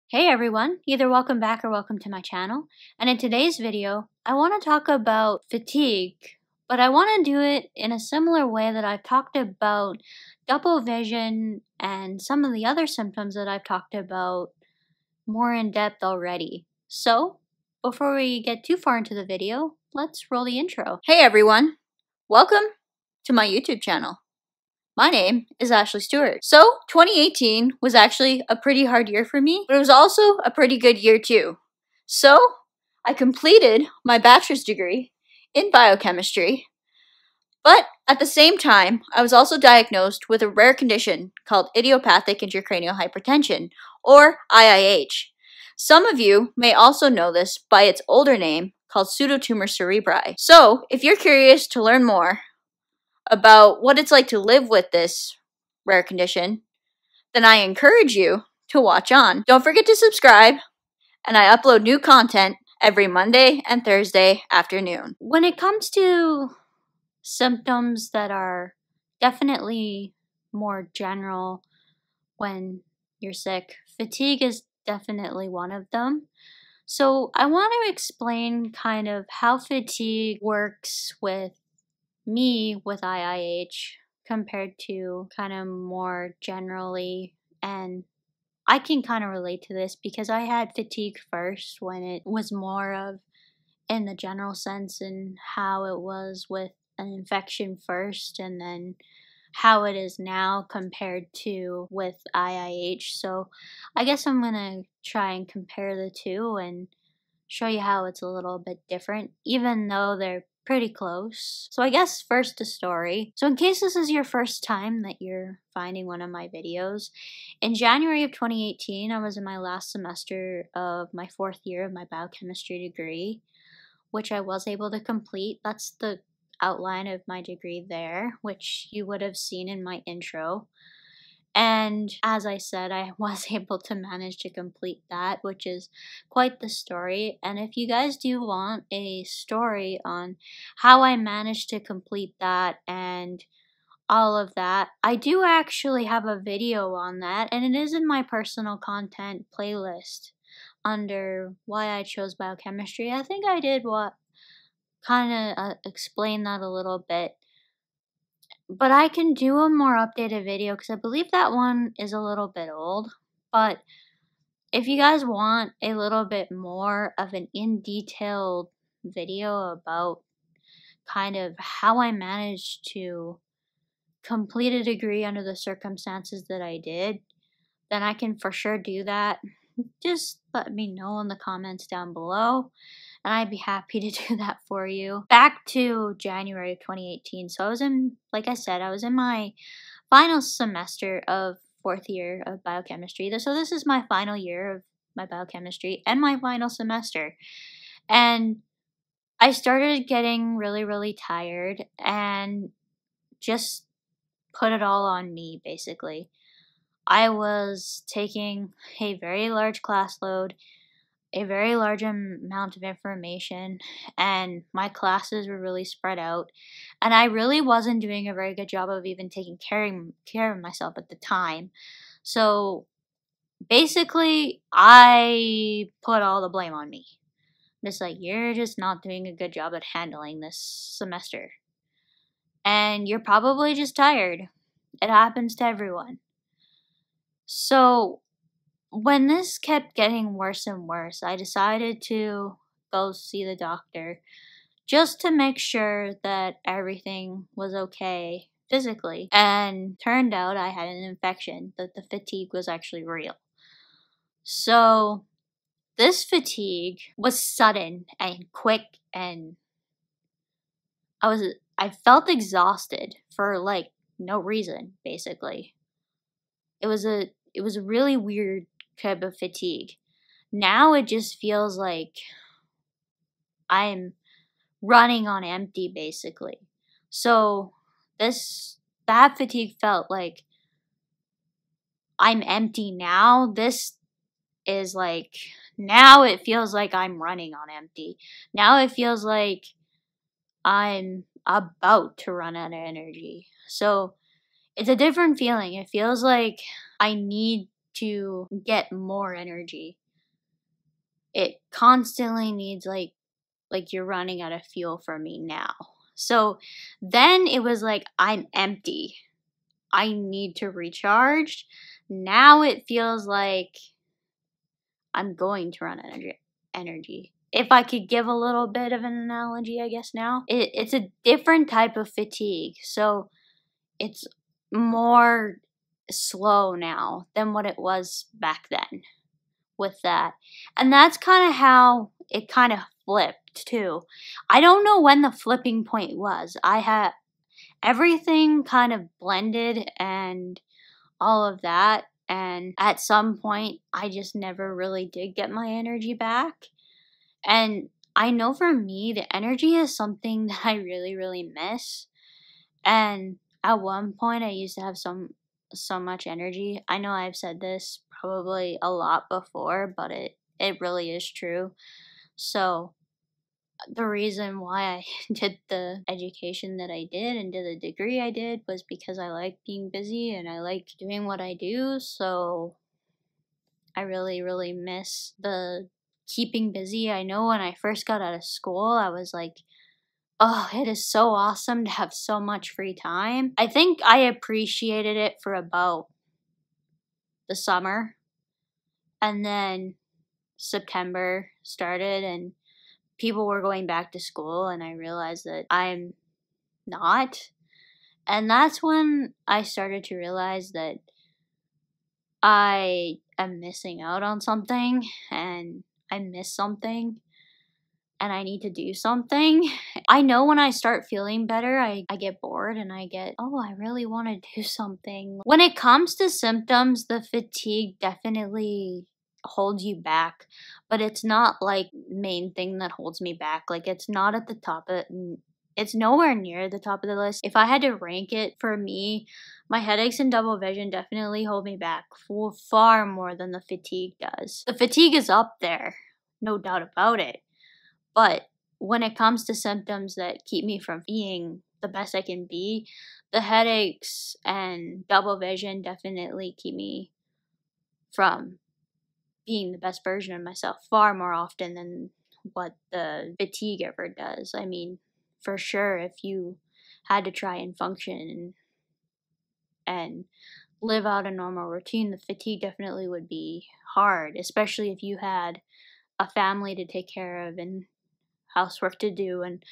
Hey everyone, either welcome back or welcome to my channel. And in today's video, I want to talk about fatigue, but I want to do it in a similar way that I've talked about double vision and some of the other symptoms that I've talked about more in depth already. So, before we get too far into the video, let's roll the intro. Hey everyone, welcome to my YouTube channel. My name is Ashley Stewart. So, 2018 was actually a pretty hard year for me, but it was also a pretty good year too. So, I completed my bachelor's degree in biochemistry, but at the same time, I was also diagnosed with a rare condition called idiopathic intracranial hypertension, or IIH. Some of you may also know this by its older name called pseudotumor cerebri. So, if you're curious to learn more about what it's like to live with this rare condition, then I encourage you to watch on. Don't forget to subscribe, and I upload new content every Monday and Thursday afternoon. When it comes to symptoms that are definitely more general when you're sick, fatigue is definitely one of them. So I want to explain kind of how fatigue works with me with IIH compared to kind of more generally, and I can kind of relate to this because I had fatigue first when it was more of in the general sense and how it was with an infection first and then how it is now compared to with IIH. So I guess I'm gonna try and compare the two and show you how it's a little bit different, even though they're pretty close. So I guess first the story. So in case this is your first time that you're finding one of my videos, in January of 2018, I was in my last semester of my 4th year of my biochemistry degree, which I was able to complete. That's the outline of my degree there, which you would have seen in my intro. And as I said, I was able to manage to complete that, which is quite the story. And if you guys do want a story on how I managed to complete that and all of that, I do actually have a video on that, and it is in my personal content playlist under why I chose biochemistry. I think I did what kind of explain that a little bit. But I can do a more updated video because I believe that one is a little bit old. But if you guys want a little bit more of an in-detailed video about kind of how I managed to complete a degree under the circumstances that I did, then I can for sure do that. Just let me know in the comments down below, and I'd be happy to do that for you. Back to January of 2018. So I was in, like I said, I was in my final semester of 4th year of biochemistry. So this is my final year of my biochemistry and my final semester. And I started getting really, really tired and just put it all on me, basically. I was taking a very large class load, a very large amount of information, and my classes were really spread out, and I really wasn't doing a very good job of even taking care of myself at the time. So basically, I put all the blame on me. Just like, you're just not doing a good job at handling this semester, and you're probably just tired. It happens to everyone. So when this kept getting worse and worse, I decided to go see the doctor just to make sure that everything was okay physically. And turned out I had an infection, that the fatigue was actually real. So this fatigue was sudden and quick, and I felt exhausted for like no reason, basically. It was a really weird type of fatigue. Now it just feels like I'm running on empty, basically. So that fatigue felt like I'm empty now. This is like, now it feels like I'm running on empty. Now it feels like I'm about to run out of energy. So it's a different feeling. It feels like I need to get more energy. It constantly needs like you're running out of fuel for me now. So then it was like, I'm empty. I need to recharge. Now it feels like I'm going to run energy. If I could give a little bit of an analogy, I guess now, it's a different type of fatigue. So it's more slow now than what it was back then with that. And that's kind of how it kind of flipped too. I don't know when the flipping point was. I had everything kind of blended and all of that. And at some point, I just never really did get my energy back. And I know for me, the energy is something that I really, really miss. And at one point, I used to have so much energy. I know I've said this probably a lot before, but it really is true. So the reason why I did the education that I did and did the degree I did was because I like being busy and I like doing what I do. So I really, really miss the keeping busy. I know when I first got out of school, I was like, oh, it is so awesome to have so much free time. I think I appreciated it for about the summer. And then September started and people were going back to school, and I realized that I'm not. And that's when I started to realize that I am missing out on something, and I miss something, and I need to do something. I know when I start feeling better, I get bored and I get, oh, I really want to do something. When it comes to symptoms, the fatigue definitely holds you back, but it's not like main thing that holds me back. Like it's not at the top of it's nowhere near the top of the list. If I had to rank it for me, my headaches and double vision definitely hold me back far more than the fatigue does. The fatigue is up there, no doubt about it. But when it comes to symptoms that keep me from being the best I can be, the headaches and double vision definitely keep me from being the best version of myself far more often than what the fatigue ever does. I mean, for sure, if you had to try and function and live out a normal routine, the fatigue definitely would be hard, especially if you had a family to take care of and housework to do and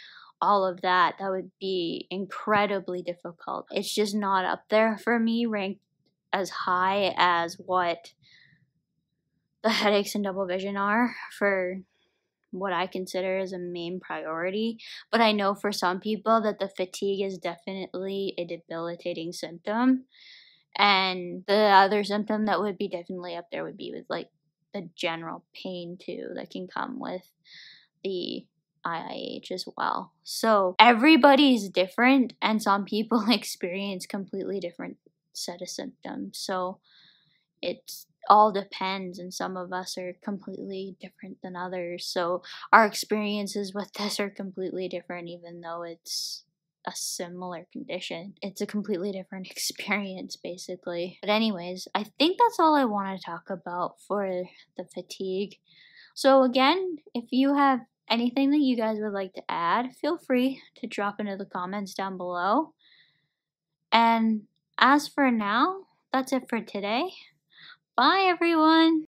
all of that. That would be incredibly difficult. It's just not up there for me, ranked as high as what the headaches and double vision are for what I consider as a main priority. But I know for some people that the fatigue is definitely a debilitating symptom. And the other symptom that would be definitely up there would be with like the general pain too that can come with the IIH as well. So everybody's different, and some people experience completely different set of symptoms. So it all depends, and some of us are completely different than others. So our experiences with this are completely different, even though it's a similar condition. It's a completely different experience, basically. But anyways, I think that's all I want to talk about for the fatigue. So again, if you have anything that you guys would like to add, feel free to drop into the comments down below. And as for now, that's it for today. Bye, everyone.